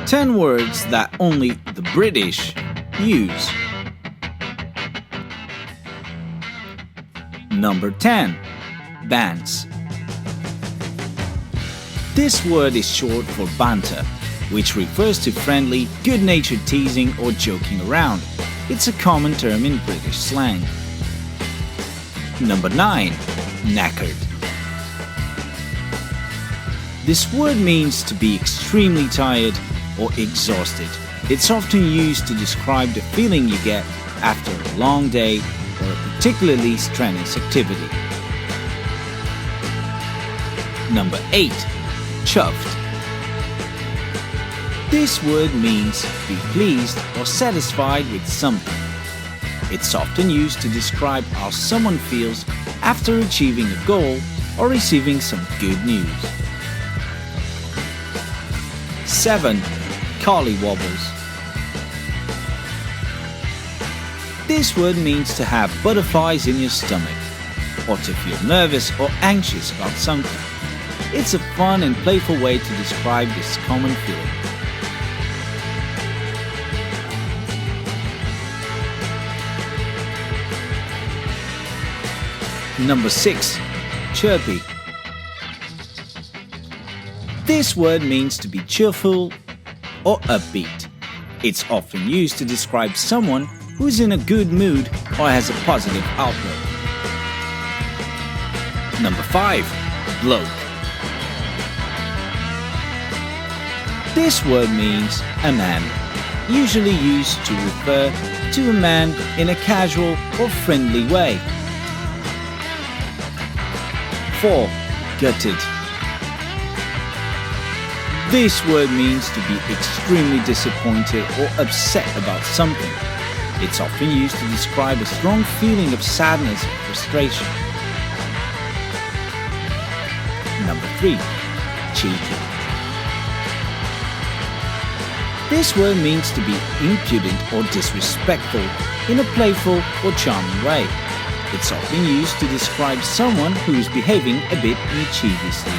10 words that only the British use. Number 10. Bants. This word is short for banter, which refers to friendly, good-natured teasing or joking around. It's a common term in British slang. Number 9. Knackered. This word means to be extremely tired or exhausted. It's often used to describe the feeling you get after a long day or a particularly strenuous activity. Number 8. Chuffed. This word means to be pleased or satisfied with something. It's often used to describe how someone feels after achieving a goal or receiving some good news. 7. Wobbles. This word means to have butterflies in your stomach or to feel nervous or anxious about something. It's a fun and playful way to describe this common feeling. Number 6. Chirpy. This word means to be cheerful or upbeat. It's often used to describe someone who's in a good mood or has a positive outlook. Number 5. Bloke. This word means a man, usually used to refer to a man in a casual or friendly way. 4. Gutted. This word means to be extremely disappointed or upset about something. It's often used to describe a strong feeling of sadness or frustration. Number 3. Cheeky. This word means to be impudent or disrespectful in a playful or charming way. It's often used to describe someone who is behaving a bit mischievously.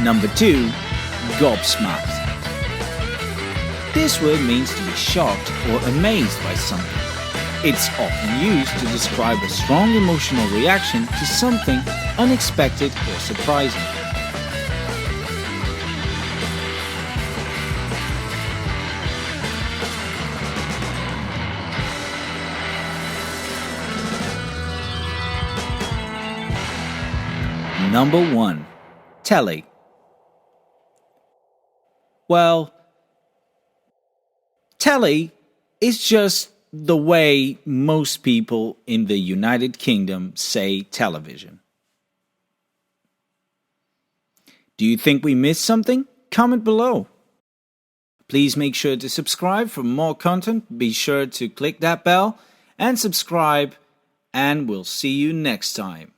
Number 2. Gobsmacked. This word means to be shocked or amazed by something. It's often used to describe a strong emotional reaction to something unexpected or surprising. Number 1. Telly. Well, telly is just the way most people in the United Kingdom say television. Do you think we missed something? Comment below. Please make sure to subscribe for more content. Be sure to click that bell and subscribe, and we'll see you next time.